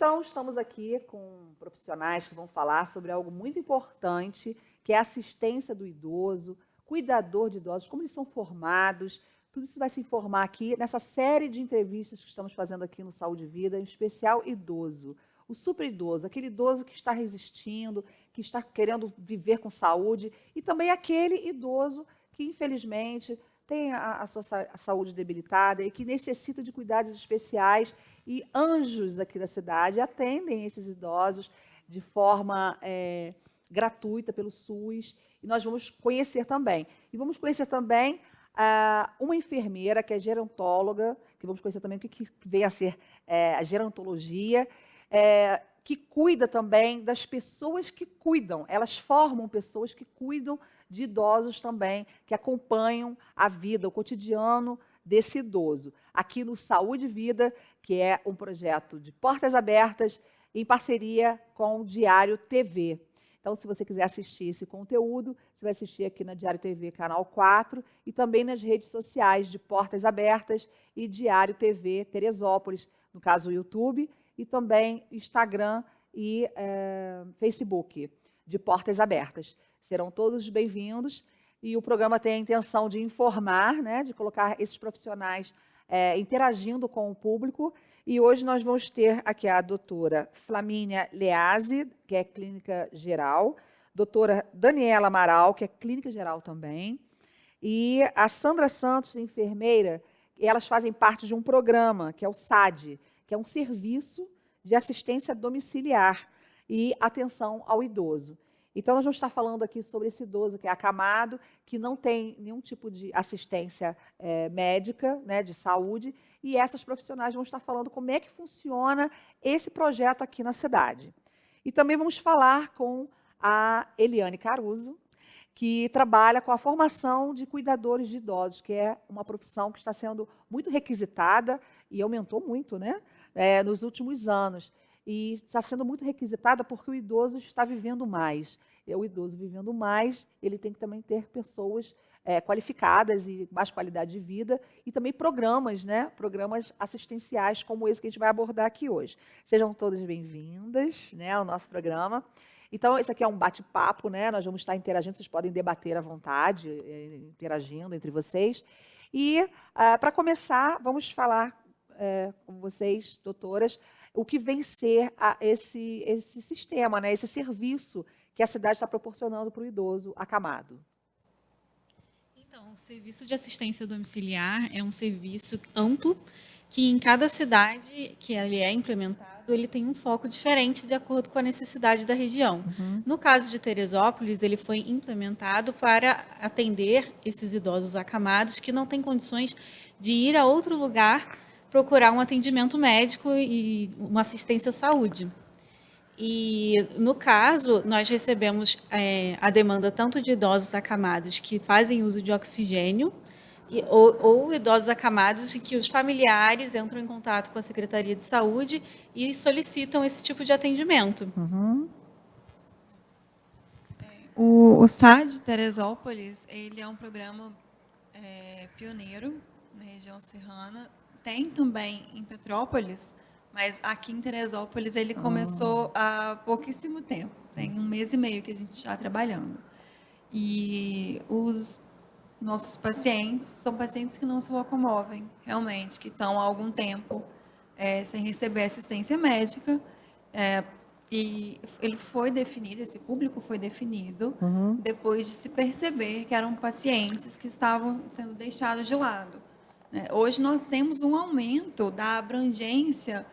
Então, estamos aqui com profissionais que vão falar sobre algo muito importante, que é a assistência do idoso, cuidador de idosos, como eles são formados. Tudo isso vai se informar aqui nessa série de entrevistas que estamos fazendo aqui no Saúde e Vida, em especial idoso. O super idoso, aquele idoso que está resistindo, que está querendo viver com saúde, e também aquele idoso que, infelizmente, tem a sua saúde debilitada e que necessita de cuidados especiais, e anjos aqui da cidade atendem esses idosos de forma gratuita pelo SUS, e nós vamos conhecer também. E vamos conhecer também uma enfermeira que é gerontóloga, que vamos conhecer também o que vem a ser a gerontologia, que cuida também das pessoas que cuidam. Elas formam pessoas que cuidam de idosos também, que acompanham a vida, o cotidiano desse idoso. Aqui no Saúde e Vida, que é um projeto de portas abertas em parceria com o Diário TV. Então, se você quiser assistir esse conteúdo, você vai assistir aqui na Diário TV, canal 4, e também nas redes sociais de Portas Abertas e Diário TV Teresópolis, no caso o YouTube, e também Instagram e Facebook, de Portas Abertas. Serão todos bem-vindos, e o programa tem a intenção de informar, né, de colocar esses profissionais interagindo com o público. E hoje nós vamos ter aqui a doutora Flamínia Leazzi, que é clínica geral, doutora Daniela Amaral, que é clínica geral também, e a Sandra Santos, enfermeira. Elas fazem parte de um programa, que é o SAD, que é um serviço de assistência domiciliar e atenção ao idoso. Então, nós vamos estar falando aqui sobre esse idoso que é acamado, que não tem nenhum tipo de assistência médica, né, de saúde, e essas profissionais vão estar falando como é que funciona esse projeto aqui na cidade. E também vamos falar com a Eliane Caruso, que trabalha com a formação de cuidadores de idosos, que é uma profissão que está sendo muito requisitada e aumentou muito, né, nos últimos anos. E está sendo muito requisitada porque o idoso está vivendo mais. E o idoso vivendo mais, ele tem que também ter pessoas qualificadas e mais qualidade de vida, e também programas, né? Programas assistenciais como esse que a gente vai abordar aqui hoje. Sejam todas bem-vindas, né, ao nosso programa. Então, esse aqui é um bate-papo, né? Nós vamos estar interagindo, vocês podem debater à vontade, interagindo entre vocês. E, para começar, vamos falar com vocês, doutoras, o que vem ser esse sistema, né, esse serviço que a cidade está proporcionando para o idoso acamado. Então, o serviço de assistência domiciliar é um serviço amplo que em cada cidade que ele é implementado, ele tem um foco diferente de acordo com a necessidade da região. No caso de Teresópolis, ele foi implementado para atender esses idosos acamados que não têm condições de ir a outro lugar procurar um atendimento médico e uma assistência à saúde. E, no caso, nós recebemos a demanda tanto de idosos acamados que fazem uso de oxigênio, ou idosos acamados em que os familiares entram em contato com a Secretaria de Saúde e solicitam esse tipo de atendimento. O SAD de Teresópolis, ele é um programa pioneiro na região serrana. Tem também em Petrópolis, mas aqui em Teresópolis ele começou há pouquíssimo tempo. Tem 1 mês e meio que a gente está trabalhando. E os nossos pacientes são pacientes que não se locomovem, realmente, que estão há algum tempo sem receber assistência médica. E ele foi definido, esse público foi definido, depois de se perceber que eram pacientes que estavam sendo deixados de lado. Hoje nós temos um aumento da abrangência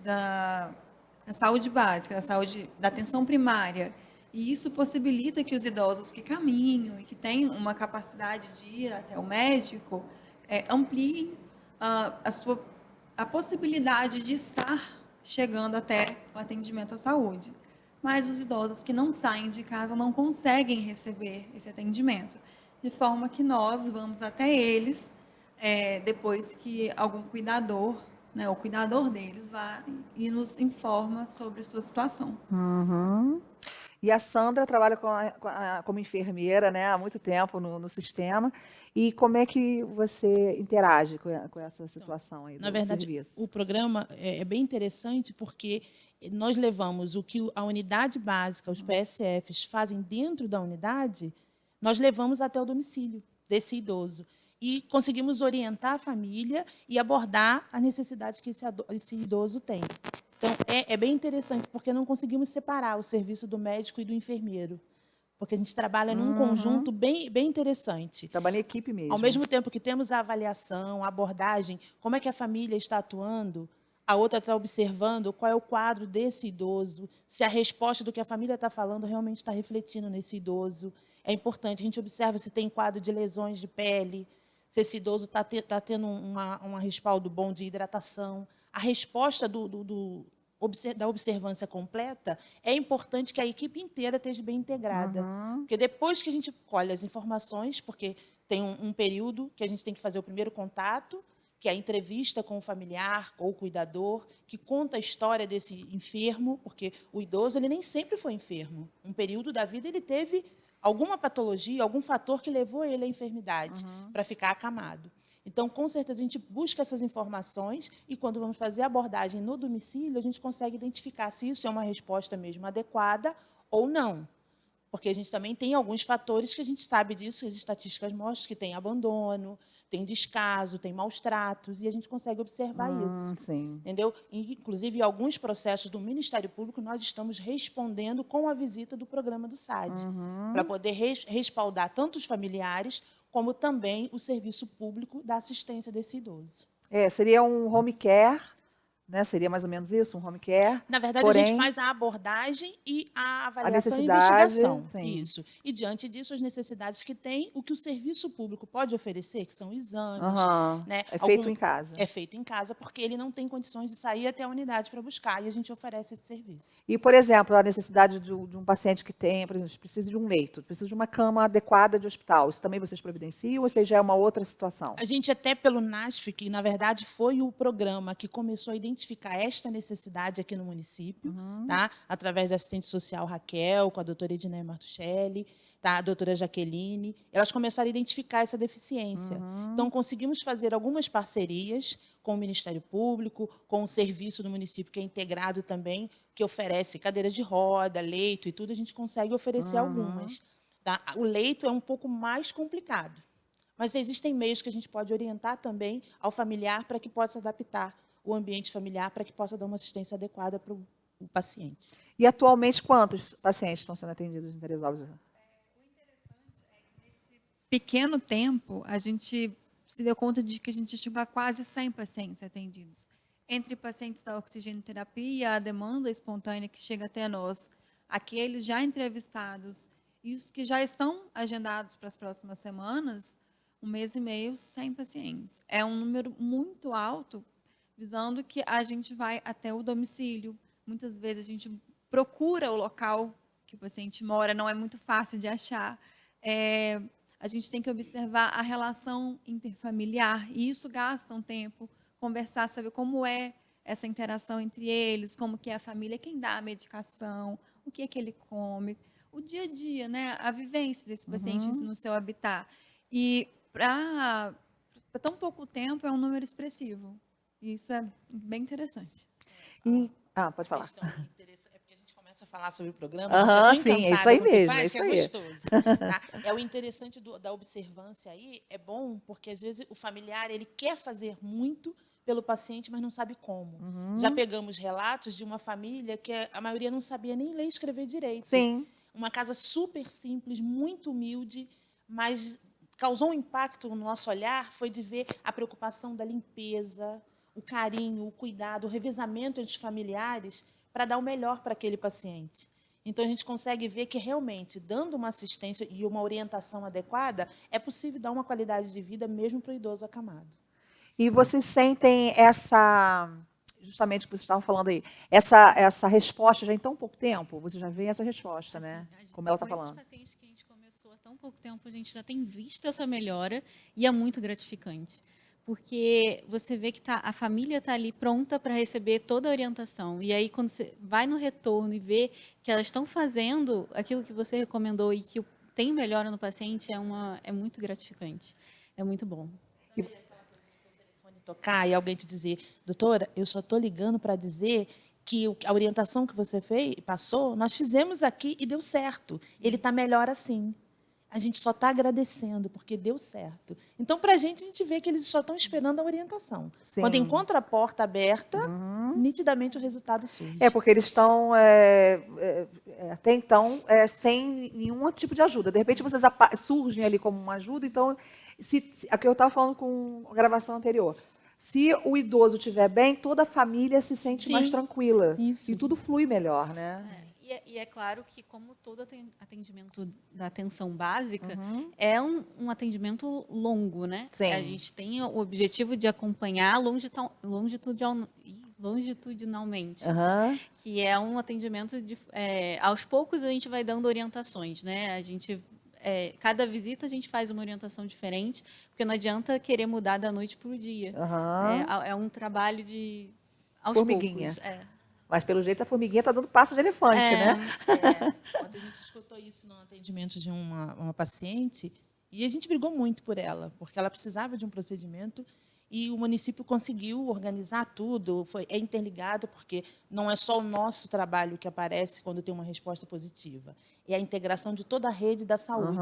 da saúde básica, da saúde, da atenção primária, e isso possibilita que os idosos que caminham e que têm uma capacidade de ir até o médico ampliem a possibilidade de estar chegando até o atendimento à saúde. Mas os idosos que não saem de casa não conseguem receber esse atendimento, de forma que nós vamos até eles depois que algum cuidador, né, o cuidador deles, vai e nos informa sobre a sua situação. E a Sandra trabalha como enfermeira, né, há muito tempo no sistema. E como é que você interage com essa situação aí do Na verdade, serviço? o programa é bem interessante porque nós levamos o que a unidade básica, os PSFs, fazem dentro da unidade, nós levamos até o domicílio desse idoso. E conseguimos orientar a família e abordar a necessidade que esse idoso tem. Então, é bem interessante, porque não conseguimos separar o serviço do médico e do enfermeiro, porque a gente trabalha num conjunto bem interessante. Trabalha em equipe mesmo. Ao mesmo tempo que temos a avaliação, a abordagem, como é que a família está atuando, a outra está observando qual é o quadro desse idoso, se a resposta do que a família está falando realmente está refletindo nesse idoso. É importante, a gente observa se tem quadro de lesões de pele, se esse idoso está tendo um respaldo bom de hidratação. A resposta da observância completa, é importante que a equipe inteira esteja bem integrada. Porque depois que a gente colhe as informações, porque tem um período que a gente tem que fazer o primeiro contato, que é a entrevista com o familiar ou o cuidador, que conta a história desse enfermo, porque o idoso ele nem sempre foi enfermo. Um período da vida ele teve alguma patologia, algum fator que levou ele à enfermidade, para ficar acamado. Então, com certeza, a gente busca essas informações e, quando vamos fazer a abordagem no domicílio, a gente consegue identificar se isso é uma resposta mesmo adequada ou não. Porque a gente também tem alguns fatores que a gente sabe disso, as estatísticas mostram que tem abandono, tem descaso, tem maus tratos, e a gente consegue observar isso. Sim. Entendeu? E, inclusive, em alguns processos do Ministério Público, nós estamos respondendo com a visita do programa do SAD, para poder respaldar tanto os familiares, como também o serviço público da assistência desse idoso. Seria um home care, né? Seria mais ou menos isso, um home care. Na verdade, a gente faz a abordagem e a avaliação e necessidade, investigação. sim. Isso. E, diante disso, as necessidades que tem, o que o serviço público pode oferecer, que são exames. Né? É feito em casa. É feito em casa, porque ele não tem condições de sair até a unidade para buscar, e a gente oferece esse serviço. E, por exemplo, a necessidade de um paciente que tem, por exemplo, precisa de um leito, precisa de uma cama adequada de hospital, isso também vocês providenciam ou seja, é uma outra situação? A gente, até pelo NASF, que na verdade foi o programa que começou a identificar esta necessidade aqui no município, tá? Através da assistente social Raquel, com a doutora Edneia Martuchelli, tá? A doutora Jaqueline, elas começaram a identificar essa deficiência. Então, conseguimos fazer algumas parcerias com o Ministério Público, com o serviço do município, que é integrado também, que oferece cadeira de roda, leito e tudo, a gente consegue oferecer algumas. Tá? O leito é um pouco mais complicado, mas existem meios que a gente pode orientar também ao familiar para que possa adaptar o ambiente familiar, para que possa dar uma assistência adequada para o paciente. E, atualmente, quantos pacientes estão sendo atendidos em Teresópolis? Pequeno tempo, a gente se deu conta de que a gente chegou a quase 100 pacientes atendidos. Entre pacientes da oxigenoterapia, a demanda espontânea que chega até nós, aqueles já entrevistados e os que já estão agendados para as próximas semanas, 1 mês e meio, 100 pacientes. É um número muito alto, visando que a gente vai até o domicílio. Muitas vezes a gente procura o local que o paciente mora, não é muito fácil de achar. A gente tem que observar a relação interfamiliar, e isso gasta um tempo, conversar, saber como é essa interação entre eles, como que é a família, quem dá a medicação, o que é que ele come, o dia a dia, né? A vivência desse paciente no seu habitat. E para tão pouco tempo é um número expressivo. E isso é bem interessante. Pode falar. É porque a gente começa a falar sobre o programa, a gente já está sim, é isso aí mesmo, faz, é isso que é aí. gostoso. Tá? É o interessante da observância aí, é bom, porque às vezes o familiar ele quer fazer muito pelo paciente, mas não sabe como. Já pegamos relatos de uma família que a maioria não sabia nem ler e escrever direito. Sim. Uma casa super simples, muito humilde, mas causou um impacto no nosso olhar, foi de ver a preocupação da limpeza, o carinho, o cuidado, o revezamento entre os familiares para dar o melhor para aquele paciente. Então, a gente consegue ver que, realmente, dando uma assistência e uma orientação adequada, é possível dar uma qualidade de vida mesmo para o idoso acamado. E vocês sentem justamente o que vocês estavam falando aí, essa resposta já em tão pouco tempo? Você já vê essa resposta, Assim, né? Como ela está com falando. esses pacientes que a gente começou há tão pouco tempo, a gente já tem visto essa melhora e é muito gratificante. Porque você vê que a família está ali pronta para receber toda a orientação. E aí, quando você vai no retorno e vê que elas estão fazendo aquilo que você recomendou e que tem melhora no paciente, é muito gratificante. É muito bom. Tocar e alguém te dizer, doutora, eu só estou ligando para dizer que a orientação que você passou, nós fizemos aqui e deu certo. Ele está melhor assim. A gente só está agradecendo, porque deu certo. Então, para a gente vê que eles só estão esperando a orientação. Sim. Quando encontra a porta aberta, nitidamente o resultado surge. Porque eles estão, até então, sem nenhum tipo de ajuda. De repente, vocês surgem ali como uma ajuda. Então, aqui eu estava falando com a gravação anterior. Se o idoso estiver bem, toda a família se sente Sim. mais tranquila. Isso. E tudo flui melhor, né? E é claro que, como todo atendimento da atenção básica, é um atendimento longo, né? Sim. A gente tem o objetivo de acompanhar longitudinalmente, que é um atendimento aos poucos a gente vai dando orientações, né? A gente cada visita a gente faz uma orientação diferente, porque não adianta querer mudar da noite para o dia. É um trabalho de aos Formiguinha. poucos. Mas, pelo jeito, a formiguinha está dando passo de elefante, né? Quando a gente escutou isso no atendimento de uma paciente, e a gente brigou muito por ela, porque ela precisava de um procedimento e o município conseguiu organizar tudo, é interligado, porque não é só o nosso trabalho que aparece quando tem uma resposta positiva, é a integração de toda a rede da saúde.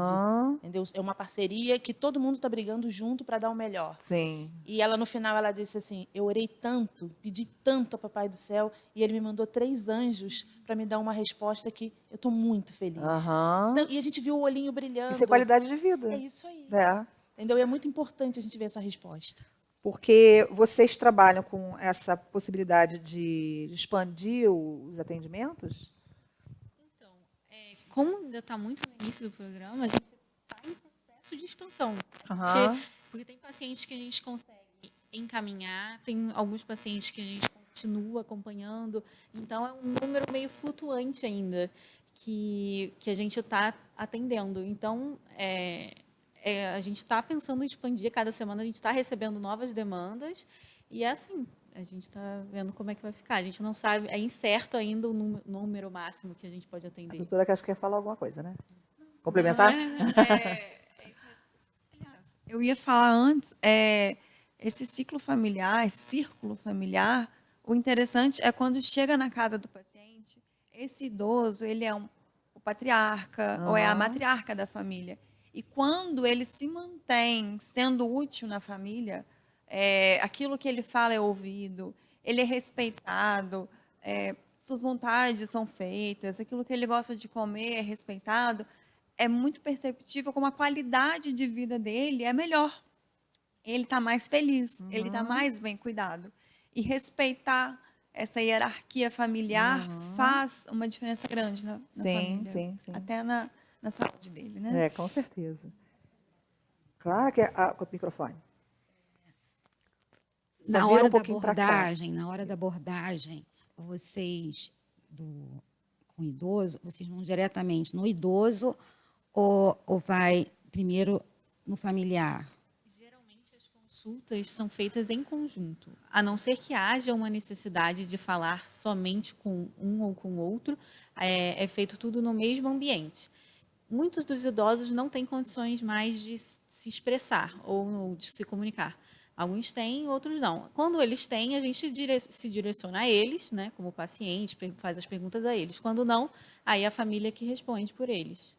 Entendeu? É uma parceria que todo mundo está brigando junto para dar o melhor. Sim. E ela, no final, ela disse assim, eu orei tanto, pedi tanto ao Papai do Céu, e ele me mandou 3 anjos para me dar uma resposta que eu estou muito feliz. Então, e a gente viu o olhinho brilhando. Isso é qualidade de vida. É isso aí. Entendeu? E é muito importante a gente ver essa resposta. Porque vocês trabalham com essa possibilidade de expandir os atendimentos? Então, como ainda está muito no início do programa, a gente está em processo de expansão. Porque tem pacientes que a gente consegue encaminhar, tem alguns pacientes que a gente continua acompanhando. Então, é um número meio flutuante ainda que a gente está atendendo. Então, a gente está pensando em expandir, cada semana a gente está recebendo novas demandas e é assim, a gente está vendo como é que vai ficar. A gente não sabe, é incerto ainda o número máximo que a gente pode atender. A doutora que acho que quer falar alguma coisa, né? Complementar? É isso mesmo. Aliás, eu ia falar antes, esse ciclo familiar, esse círculo familiar, o interessante é quando chega na casa do paciente, esse idoso, ele é o patriarca ou é a matriarca da família. E quando ele se mantém sendo útil na família, aquilo que ele fala é ouvido, ele é respeitado, suas vontades são feitas, aquilo que ele gosta de comer é respeitado, é muito perceptível como a qualidade de vida dele é melhor. Ele está mais feliz, ele está mais bem cuidado. E respeitar essa hierarquia familiar faz uma diferença grande na família. Sim. Até na saúde dele, né? Com certeza. Claro que com o microfone. Na hora da abordagem, vocês com o idoso, vocês vão diretamente no idoso ou vai primeiro no familiar? Geralmente as consultas são feitas em conjunto, a não ser que haja uma necessidade de falar somente com um ou com o outro, é feito tudo no mesmo ambiente. Muitos dos idosos não têm condições mais de se expressar ou de se comunicar. Alguns têm, outros não. Quando eles têm, a gente se direciona a eles, né, como paciente, faz as perguntas a eles. Quando não, aí a família que responde por eles.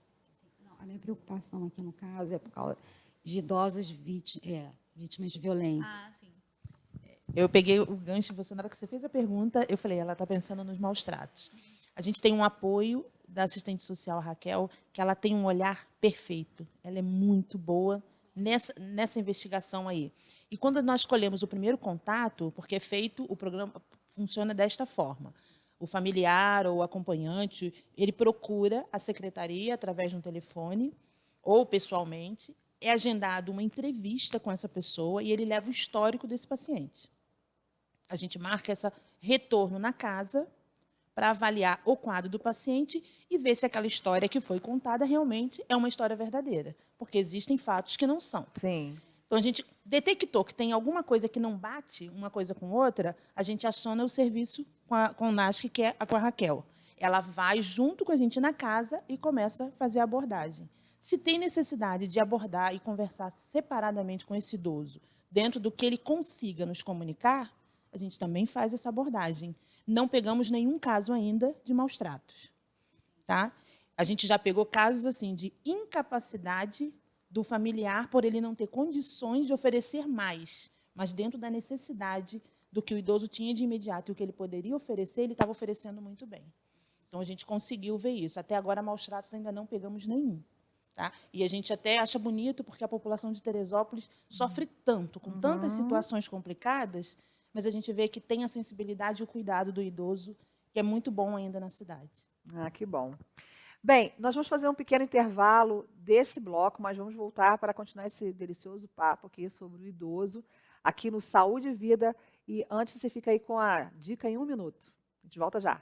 Não, a minha preocupação aqui, no caso, é por causa de idosos vítimas de violência. Sim. Eu peguei o gancho, na hora que você fez a pergunta, eu falei, ela está pensando nos maus tratos. A gente tem um apoio da assistente social Raquel, que ela tem um olhar perfeito. Ela é muito boa nessa investigação aí. E quando nós escolhemos o primeiro contato, porque é feito, o programa funciona desta forma. O familiar ou o acompanhante, ele procura a secretaria através de um telefone ou pessoalmente, é agendado uma entrevista com essa pessoa e ele leva o histórico desse paciente. A gente marca esse retorno na casa para avaliar o quadro do paciente e ver se aquela história que foi contada realmente é uma história verdadeira, porque existem fatos que não são. Sim. Então, a gente detectou que tem alguma coisa que não bate uma coisa com outra, a gente aciona o serviço com o NASC, que é com a Raquel. Ela vai junto com a gente na casa e começa a fazer a abordagem. Se tem necessidade de abordar e conversar separadamente com esse idoso, dentro do que ele consiga nos comunicar, a gente também faz essa abordagem. Não pegamos nenhum caso ainda de maus tratos. Tá? A gente já pegou casos assim, de incapacidade do familiar por ele não ter condições de oferecer mais, mas dentro da necessidade do que o idoso tinha de imediato e o que ele poderia oferecer, ele estava oferecendo muito bem. Então, a gente conseguiu ver isso. Até agora, maus tratos ainda não pegamos nenhum. Tá? E a gente até acha bonito, porque a população de Teresópolis sofre tanto, com tantas situações complicadas, mas a gente vê que tem a sensibilidade e o cuidado do idoso, que é muito bom ainda na cidade. Ah, que bom. Bem, nós vamos fazer um pequeno intervalo desse bloco, mas vamos voltar para continuar esse delicioso papo aqui sobre o idoso, aqui no Saúde e Vida. E antes, você fica aí com a dica em 1 minuto. A gente volta já.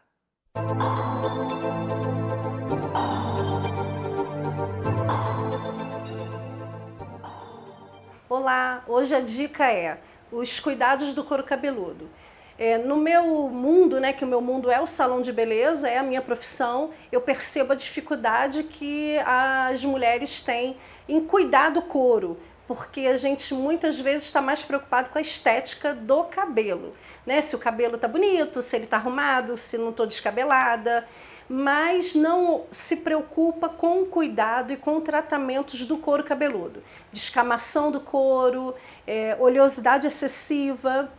Olá, hoje a dica é os cuidados do couro cabeludo. No meu mundo, né, que o meu mundo é o salão de beleza, é a minha profissão, eu percebo a dificuldade que as mulheres têm em cuidar do couro, porque a gente muitas vezes está mais preocupado com a estética do cabelo, né? Se o cabelo está bonito, se ele está arrumado, se não estou descabelada, mas não se preocupa com o cuidado e com tratamentos do couro cabeludo. Descamação do couro, oleosidade excessiva.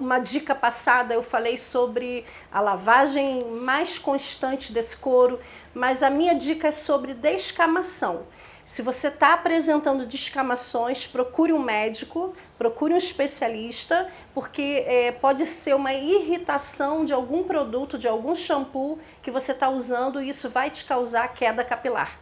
Uma dica passada eu falei sobre a lavagem mais constante desse couro, mas a minha dica é sobre descamação. Se você está apresentando descamações, procure um médico, procure um especialista, porque pode ser uma irritação de algum produto, de algum shampoo que você está usando e isso vai te causar queda capilar.